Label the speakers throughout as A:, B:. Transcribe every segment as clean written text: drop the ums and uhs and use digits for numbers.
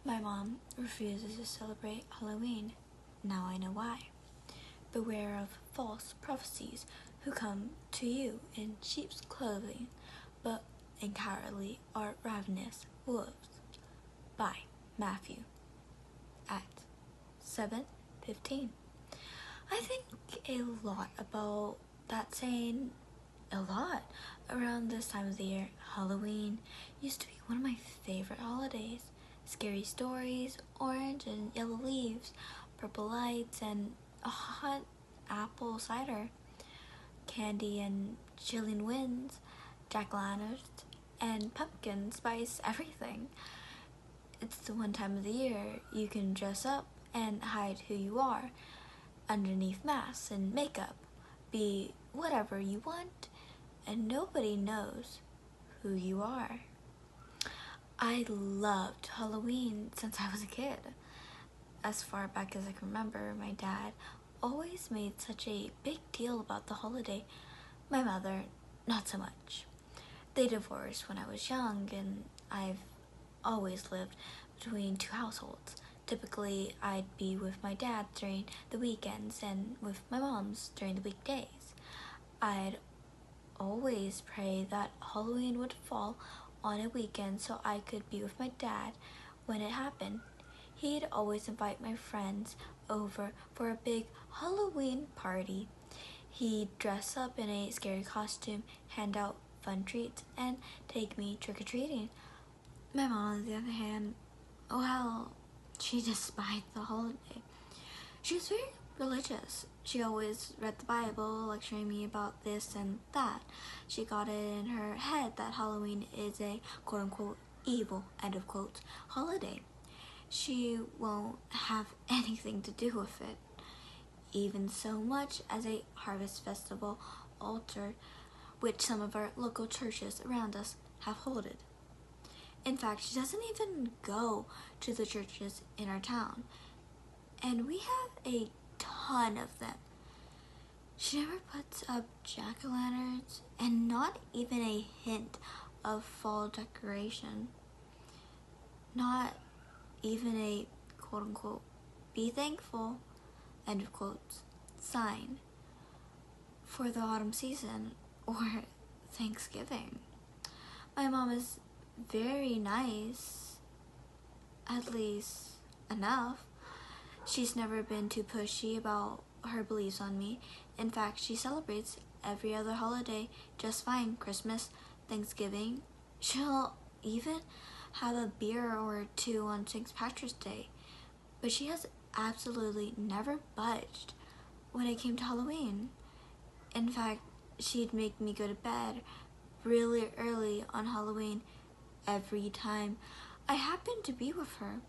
A: My mom refuses to celebrate Halloween. Now I know why. Beware of false prophecies who come to you in sheep's clothing, but inwardly are ravenous wolves. By Matthew at 7:15. I think a lot about that saying. A lot. Around this time of the year, Halloween used to be one of my favorite holidays. Scary stories, orange and yellow leaves, purple lights, and a hot apple cider, candy and chilling winds, jack-o'-lanterns, and pumpkin spice everything. It's the one time of the year you can dress up and hide who you are underneath masks and makeup, be whatever you want, and nobody knows who you are. I loved Halloween since I was a kid. As far back as I can remember, my dad always made such a big deal about the holiday. My mother, not so much. They divorced when I was young, and I've always lived between two households. Typically, I'd be with my dad during the weekends and with my mom's during the weekdays. I'd always pray that Halloween would fall on a weekend so I could be with my dad when it happened. He'd always invite my friends over for a big Halloween party. He'd dress up in a scary costume, hand out fun treats, and take me trick-or-treating. My mom, on the other hand, well, she despised the holiday. She was very religious. She always read the Bible, lecturing me about this and that. She got it in her head that Halloween is a quote-unquote evil, end of quote, holiday. She won't have anything to do with it, even so much as a harvest festival altar, which some of our local churches around us have holded. In fact, she doesn't even go to the churches in our town, and we have a ton of them. She never puts up jack-o'-lanterns, and not even a hint of fall decoration. Not even a quote-unquote be thankful, end of quotes, sign for the autumn season or Thanksgiving. My mom is very nice, at least enough. She's never been too pushy about her beliefs on me. In fact, she celebrates every other holiday just fine. Christmas, Thanksgiving. She'll even have a beer or two on St. Patrick's Day. But she has absolutely never budged when it came to Halloween. In fact, she'd make me go to bed really early on Halloween every time I happened to be with her.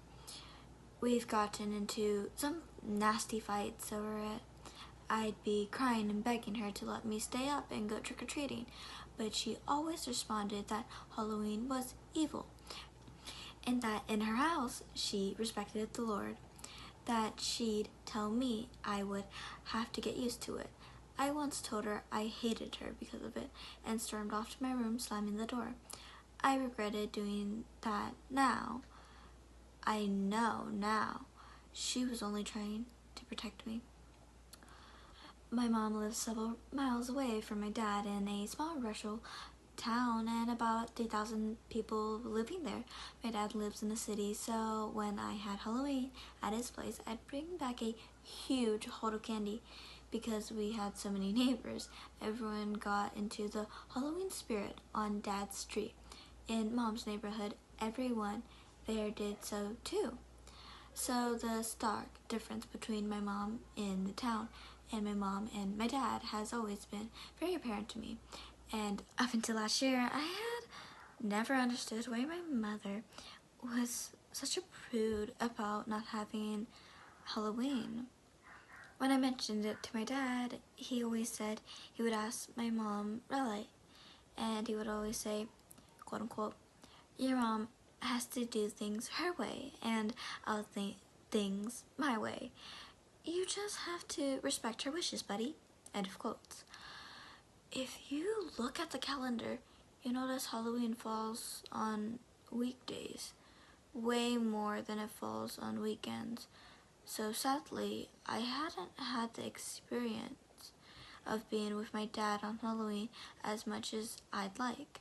A: We've gotten into some nasty fights over it. I'd be crying and begging her to let me stay up and go trick-or-treating, but she always responded that Halloween was evil, and that in her house she respected the Lord, that she'd tell me I would have to get used to it. I once told her I hated her because of it and stormed off to my room, slamming the door. I regretted doing that now. I know now she was only trying to protect me. My mom lives several miles away from my dad in a small rural town and about 3,000 people living there. My dad lives in the city, so when I had Halloween at his place, I'd bring back a huge hold of candy. Because we had so many neighbors, everyone got into the Halloween spirit on Dad's street. In Mom's neighborhood, everyone there did so too. So the stark difference between my mom in the town and my mom and my dad has always been very apparent to me. And up until last year, I had never understood why my mother was such a prude about not having Halloween. When I mentioned it to my dad, he always said he would ask my mom, really, and he would always say, quote unquote, your mom has to do things her way, and I'll think things my way. You just have to respect her wishes, buddy, end of quotes. If you look at the calendar, you notice Halloween falls on weekdays, way more than it falls on weekends. So sadly, I hadn't had the experience of being with my dad on Halloween as much as I'd like.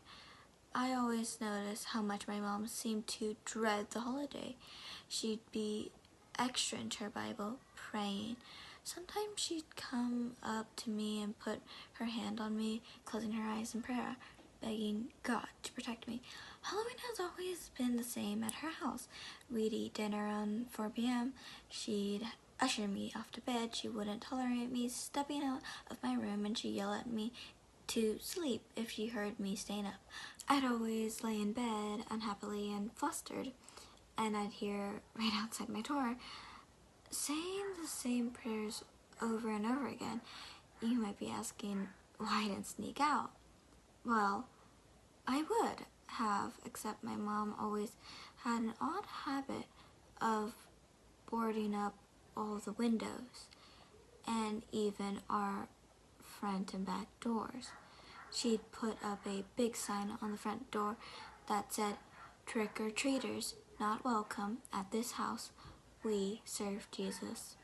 A: I always noticed how much my mom seemed to dread the holiday. She'd be extra into her Bible, praying. Sometimes she'd come up to me and put her hand on me, closing her eyes in prayer, begging God to protect me. Halloween has always been the same at her house. We'd eat dinner around 4 p.m. She'd usher me off to bed. She wouldn't tolerate me stepping out of my room, and she'd yell at me to sleep if she heard me staying up. I'd always lay in bed unhappily and flustered, and I'd hear right outside my door saying the same prayers over and over again. You might be asking why I didn't sneak out. Well, I would have, except my mom always had an odd habit of boarding up all the windows and even our front and back doors. She'd put up a big sign on the front door that said, "Trick-or-treaters not welcome at this house. We serve Jesus."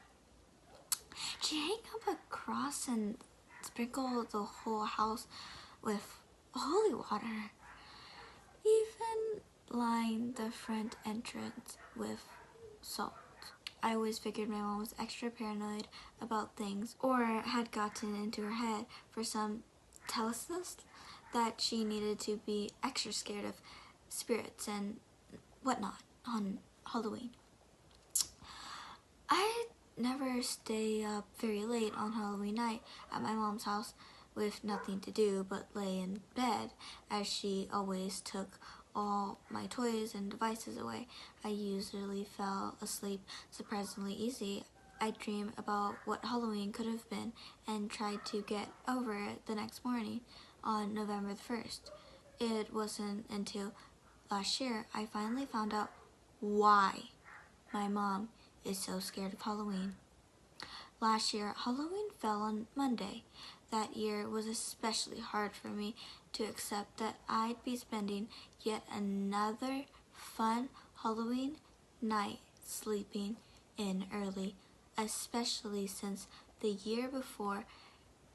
A: She'd hang up a cross and sprinkle the whole house with holy water. Even line the front entrance with salt. I always figured my mom was extra paranoid about things, or had gotten into her head for some telesis that she needed to be extra scared of spirits and whatnot on Halloween. I never stay up very late on Halloween night at my mom's house with nothing to do but lay in bed, as she always took all my toys and devices away. I usually fell asleep surprisingly easy. I'd dream about what Halloween could have been and tried to get over it the next morning on November the 1st. It wasn't until last year I finally found out why my mom is so scared of Halloween. Last year, Halloween fell on Monday. That year was especially hard for me to accept that I'd be spending yet another fun Halloween night sleeping in early, especially since the year before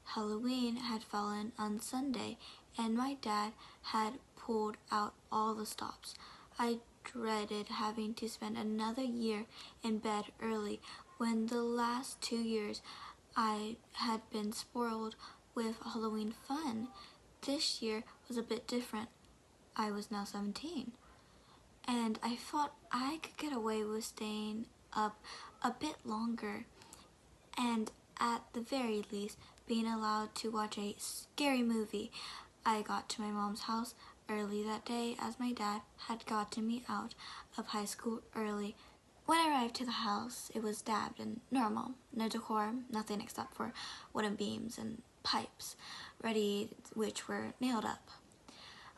A: Halloween had fallen on Sunday and my dad had pulled out all the stops. I dreaded having to spend another year in bed early when the last 2 years I had been spoiled with Halloween fun. This year was a bit different. I was now 17, and I thought I could get away with staying up a bit longer, and at the very least being allowed to watch a scary movie. I got to my mom's house early that day, as my dad had gotten me out of high school early. When I arrived to the house, it was dabbed and normal. No decor, nothing except for wooden beams and pipes, ready which were nailed up.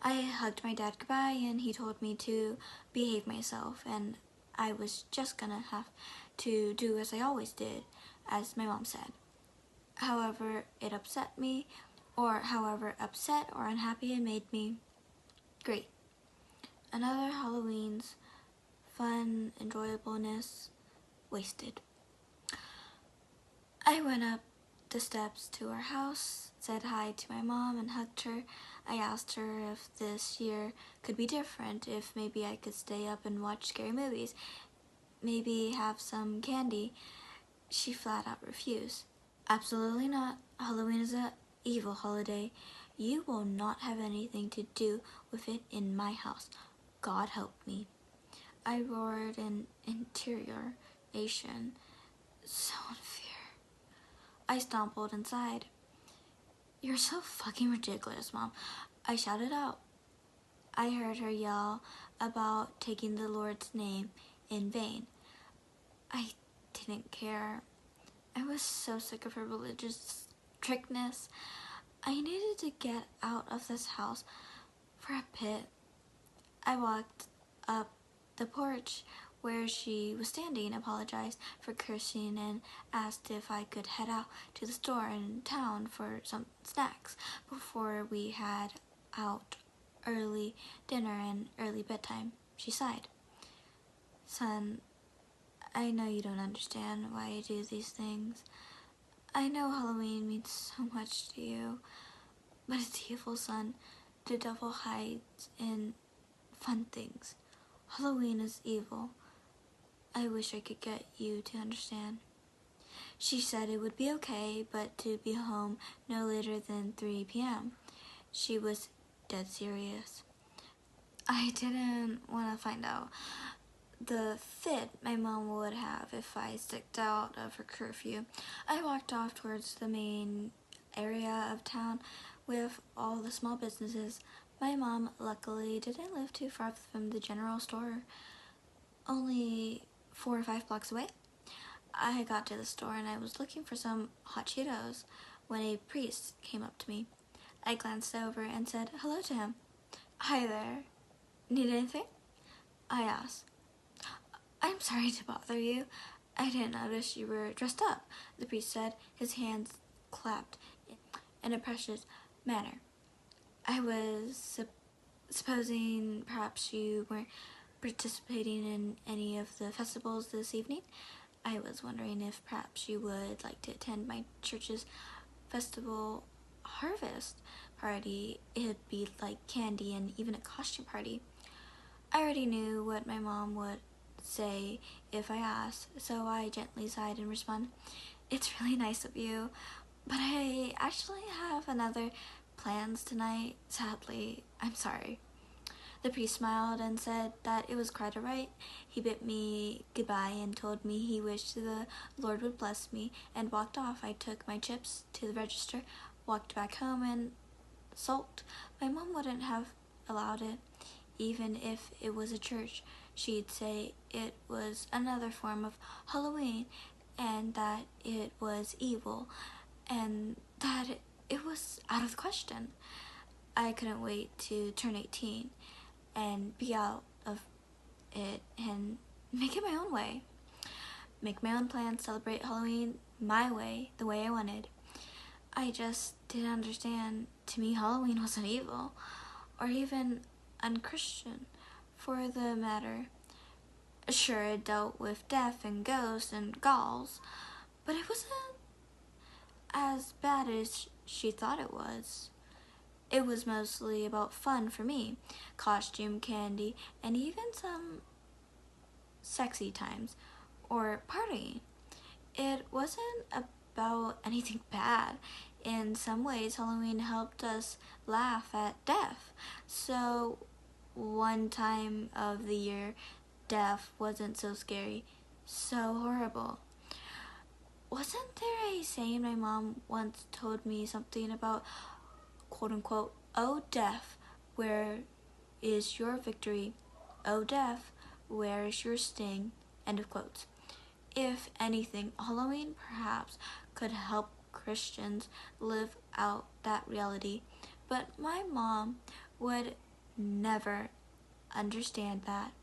A: I hugged my dad goodbye, and he told me to behave myself, and I was just gonna have to do as I always did, as my mom said. However it upset me, or however upset or unhappy it made me, great. Another Halloween's fun enjoyableness wasted. I went up the steps to our house, said hi to my mom, and hugged her. I asked her if this year could be different, if maybe I could stay up and watch scary movies, maybe have some candy. She flat out refused. Absolutely not. Halloween is an evil holiday. You will not have anything to do with it in my house. God help me. I roared in interrogation. So unfair. I stumbled inside. You're so fucking ridiculous, Mom. I shouted out. I heard her yell about taking the Lord's name in vain. I didn't care. I was so sick of her religious strictness. I needed to get out of this house for a bit. I walked up the porch where she was standing, apologized for cursing, and asked if I could head out to the store in town for some snacks before we had out early dinner and early bedtime. She sighed. Son, I know you don't understand why I do these things. I know Halloween means so much to you, but it's evil, son. The devil hides in fun things. Halloween is evil. I wish I could get you to understand. She said it would be okay, but to be home no later than 3 p.m. She was dead serious. I didn't want to find out the fit my mom would have if I stepped out of her curfew. I walked off towards the main area of town with all the small businesses. My mom luckily didn't live too far from the general store, only 4 or 5 blocks away. I got to the store and I was looking for some hot Cheetos when a priest came up to me. I glanced over and said hello to him. Hi there. Need anything? I asked. I'm sorry to bother you. I didn't notice you were dressed up, the priest said, his hands clapped in a precious manner. I was supposing perhaps you weren't participating in any of the festivals this evening. I was wondering if perhaps you would like to attend my church's festival harvest party. It'd be like candy and even a costume party. I already knew what my mom would say if I asked, so I gently sighed and responded, "It's really nice of you, but I actually have another plans tonight. Sadly, I'm sorry." The priest smiled and said that it was quite all right. He bid me goodbye and told me he wished the Lord would bless me, and walked off. I took my chips to the register, walked back home, and sulked. My mom wouldn't have allowed it. Even if it was a church, she'd say it was another form of Halloween, and that it was evil, and that it was out of the question. I couldn't wait to turn 18 and be out of it and make it my own way. Make my own plans, celebrate Halloween my way, the way I wanted. I just didn't understand. To me, Halloween wasn't evil, or even unchristian, for the matter. Sure, it dealt with death and ghosts and ghouls, but it wasn't as bad as she thought it was. It was mostly about fun for me, costume, candy, and even some sexy times, or partying. It wasn't about anything bad. In some ways, Halloween helped us laugh at death. So, one time of the year, death wasn't so scary, so horrible. Wasn't there a saying my mom once told me something about, quote unquote, "Oh death, where is your victory? Oh death, where is your sting?" End of quotes. If anything, Halloween perhaps could help Christians live out that reality, but my mom would never understand that.